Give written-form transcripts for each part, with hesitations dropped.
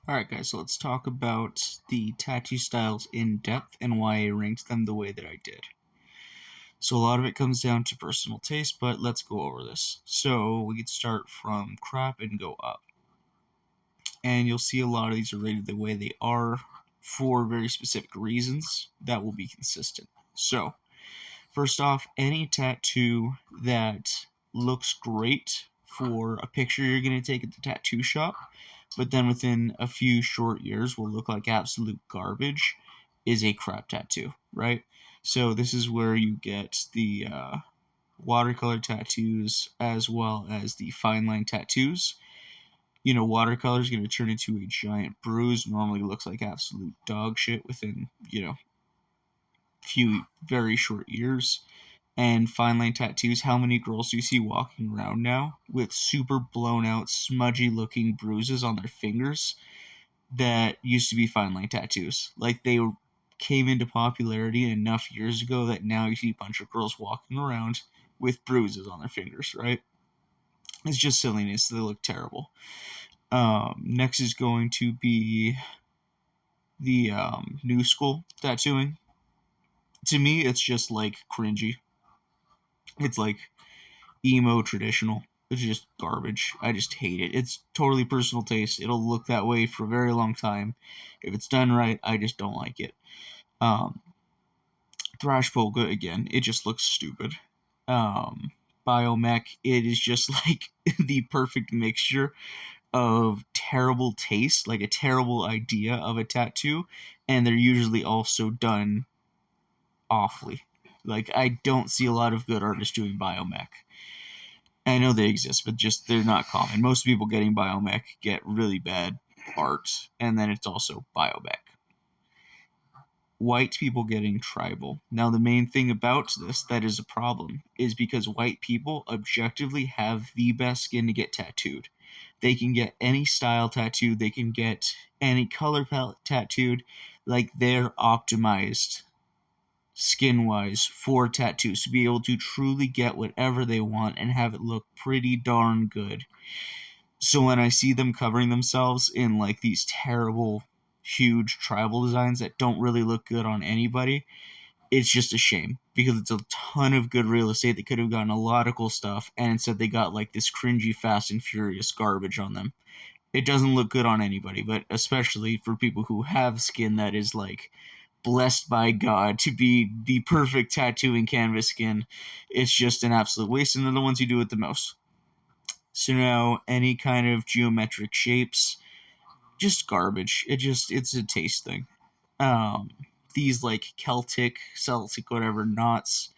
Alright guys, so let's talk about the tattoo styles in depth and why I ranked them the way that I did. So a lot of it comes down to personal taste, but let's go over this. So we could start from crop and go up. And you'll see a lot of these are rated the way they are for very specific reasons that will be consistent. So, first off, any tattoo that looks great for a picture you're going to take at the tattoo shop, but then within a few short years will look like absolute garbage, is a crap tattoo, right? So this is where you get the watercolor tattoos as well as the fine line tattoos. Watercolor is going to turn into a giant bruise. Normally looks like absolute dog shit within, few very short years. And fine line tattoos, how many girls do you see walking around now with super blown out, smudgy looking bruises on their fingers that used to be fine line tattoos? Like they came into popularity enough years ago that now you see a bunch of girls walking around with bruises on their fingers, right? It's just silliness. They look terrible. Next is going to be the new school tattooing. To me, it's just like cringy. It's like emo traditional. It's just garbage. I just hate it. It's totally personal taste. It'll look that way for a very long time. If it's done right, I just don't like it. Um, Thrash Polka, again, it just looks stupid. Biomech, it is just like the perfect mixture of terrible taste, like a terrible idea of a tattoo, and they're usually also done awfully. Like, I don't see a lot of good artists doing biomech. I know they exist, but just they're not common. Most people getting biomech get really bad art, and then it's also biomech. White people getting tribal. Now, the main thing about this that is a problem is because white people objectively have the best skin to get tattooed. They can get any style tattooed, they can get any color palette tattooed. Like, they're optimized skin wise for tattoos to be able to truly get whatever they want and have it look pretty darn good. So when I see them covering themselves in like these terrible, huge tribal designs that don't really look good on anybody, it's just a shame because it's a ton of good real estate. They could have gotten a lot of cool stuff, and instead they got like this cringy, fast and furious garbage on them. It doesn't look good on anybody, but especially for people who have skin that is like blessed by God to be the perfect tattooing canvas skin, it's just an absolute waste, and they're the ones who do it the most. So now any kind of geometric shapes, just garbage. It's a taste thing. Um, these like Celtic, whatever knots,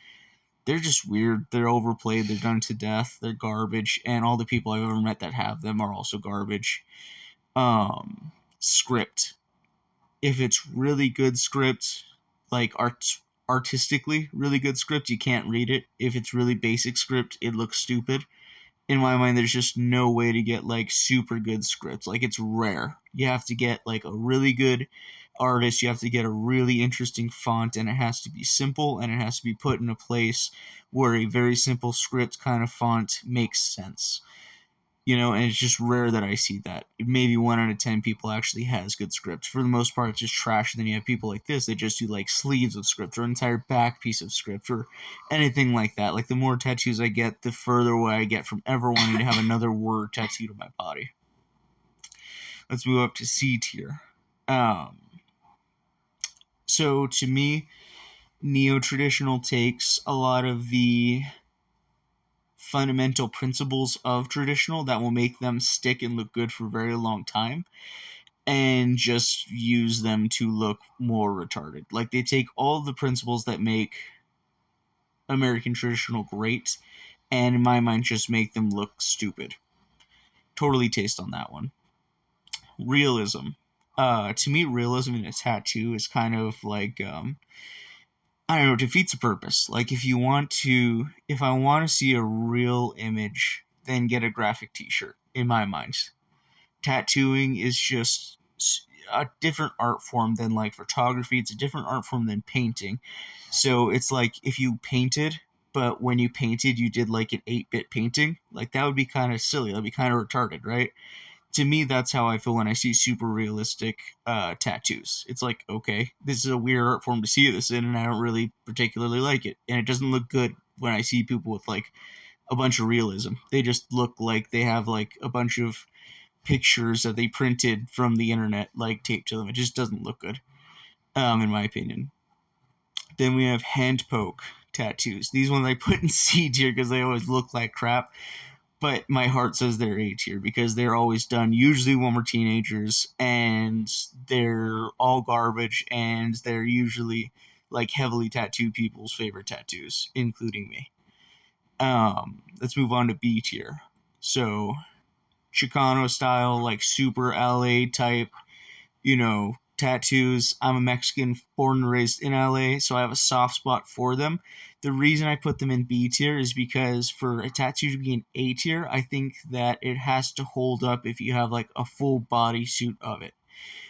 they're just weird. They're overplayed. They're done to death. They're garbage, and all the people I've ever met that have them are also garbage. Script. If it's really good script, like artistically really good script, you can't read it. If it's really basic script, it looks stupid. In my mind, there's just no way to get like super good scripts. Like it's rare. You have to get like a really good artist. You have to get a really interesting font, and it has to be simple, and it has to be put in a place where a very simple script kind of font makes sense. And it's just rare that I see that. Maybe 1 out of 10 people actually has good scripts. For the most part, it's just trash. And then you have people like this that just do like sleeves of script or an entire back piece of script or anything like that. Like the more tattoos I get, the further away I get from ever wanting to have another word tattooed on my body. Let's move up to C tier. So to me, neo traditional takes a lot of the fundamental principles of traditional that will make them stick and look good for a very long time and just use them to look more retarded. Like they take all the principles that make American traditional great and in my mind just make them look stupid. Totally taste on that one. Realism. To me, realism in a tattoo is kind of like I don't know, defeats a purpose. Like if I want to see a real image, then get a graphic T-shirt. In my mind, tattooing is just a different art form than like photography. It's a different art form than painting. So it's like if you painted, but when you painted, you did like an 8-bit painting. Like that would be kind of silly. That'd be kind of retarded, right? to me, that's how I feel when I see super realistic tattoos. It's like, okay, this is a weird art form to see this in, and I don't really particularly like it. And it doesn't look good when I see people with like a bunch of realism. They just look like they have like a bunch of pictures that they printed from the internet like taped to them. It just doesn't look good, in my opinion. Then we have hand poke tattoos. These ones I put in C tier because they always look like crap. But my heart says they're A tier because they're always done usually when we're teenagers, and they're all garbage, and they're usually like heavily tattooed people's favorite tattoos, including me. Let's move on to B tier. So Chicano style, like super LA type, tattoos. I'm a Mexican born and raised in LA, so I have a soft spot for them. The reason I put them in B tier is because for a tattoo to be in A tier, I think that it has to hold up if you have like a full body suit of it.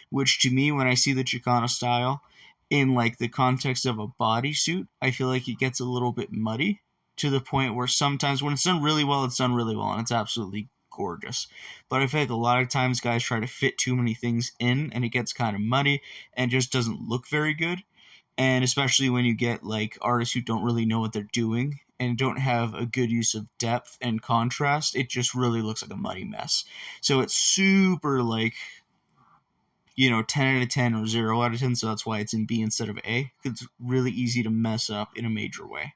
Which to me, when I see the Chicano style in like the context of a bodysuit, I feel like it gets a little bit muddy to the point where sometimes when it's done really well, it's done really well and it's absolutely gorgeous. But I feel like a lot of times guys try to fit too many things in and it gets kind of muddy and just doesn't look very good. And especially when you get like artists who don't really know what they're doing and don't have a good use of depth and contrast, it just really looks like a muddy mess. So it's super like 10 out of 10 or 0 out of 10, so that's why it's in B instead of A. It's really easy to mess up in a major way.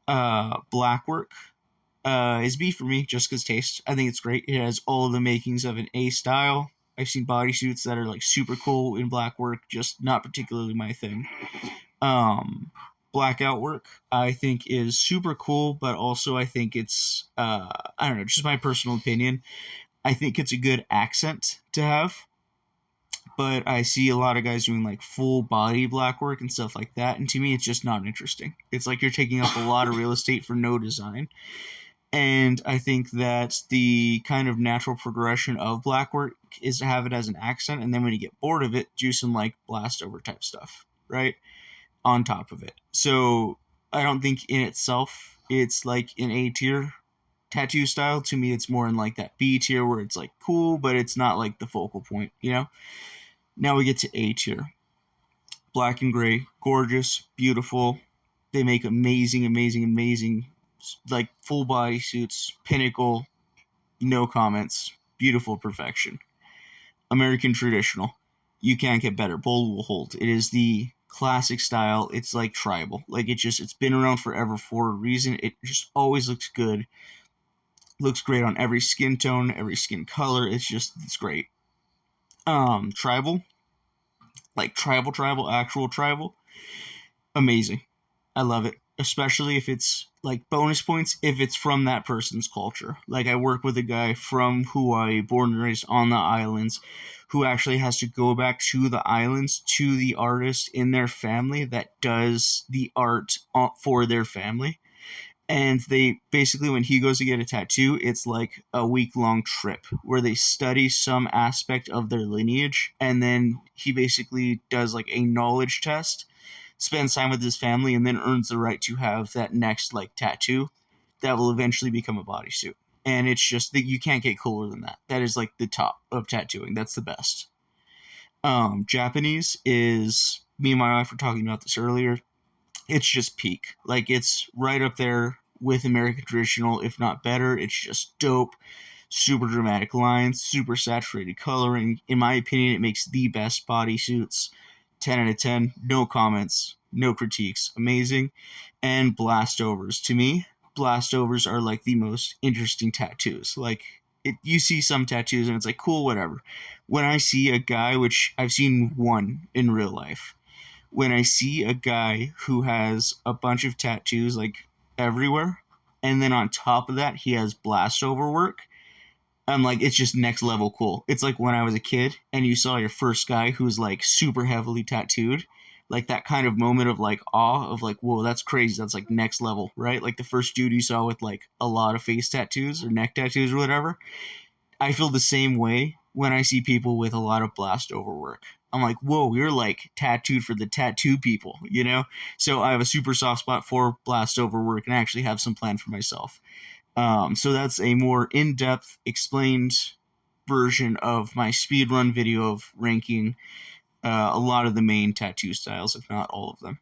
Black work is B for me, just because taste. I think it's great. It has all of the makings of an A style. I've seen bodysuits that are like super cool in black work, just not particularly my thing. Blackout work I think is super cool, but also I think it's I don't know, just my personal opinion. I think it's a good accent to have, but I see a lot of guys doing like full body black work and stuff like that, and to me it's just not interesting. It's like you're taking up a lot of real estate for no design. And I think that the kind of natural progression of black work is to have it as an accent, and then when you get bored of it, do some like blast over type stuff, right? On top of it. So I don't think in itself it's like an A tier tattoo style. To me, it's more in like that B tier where it's like cool, but it's not like the focal point. Now we get to A tier. Black and gray, gorgeous, beautiful. They make amazing, amazing, amazing, like full body suits, pinnacle, no comments, beautiful perfection. American traditional, you can't get better. Bold will hold. It is the classic style. It's like tribal. Like it's been around forever for a reason. It just always looks good. Looks great on every skin tone, every skin color. It's great. Tribal, like tribal, actual tribal, amazing. I love it, especially if it's like bonus points if it's from that person's culture. Like I work with a guy from Hawaii, born and raised on the islands, who actually has to go back to the islands to the artist in their family that does the art for their family. And they basically, when he goes to get a tattoo, it's like a week-long trip where they study some aspect of their lineage, and then he basically does like a knowledge test, spends time with his family, and then earns the right to have that next like tattoo that will eventually become a bodysuit. And it's just that you can't get cooler than that. That is like the top of tattooing. That's the best. Japanese is, me and my wife were talking about this earlier. It's just peak. Like it's right up there with American traditional, if not better. It's just dope. Super dramatic lines, super saturated coloring. In my opinion, it makes the best bodysuits. 10 out of 10. No comments, no critiques. Amazing. And blastovers. To me, blastovers are like the most interesting tattoos. Like you see some tattoos and it's like cool, whatever. When I see a guy, which I've seen one in real life, when I see a guy who has a bunch of tattoos like everywhere, and then on top of that he has blastover work, I'm like, it's just next level cool. It's like when I was a kid and you saw your first guy who's like super heavily tattooed, like that kind of moment of like awe of like, whoa, that's crazy. That's like next level, right? Like the first dude you saw with like a lot of face tattoos or neck tattoos or whatever. I feel the same way when I see people with a lot of blastover work. I'm like, whoa, you're like tattooed for the tattoo people. So I have a super soft spot for blastover work and I actually have some plan for myself. So that's a more in-depth explained version of my speedrun video of ranking a lot of the main tattoo styles, if not all of them.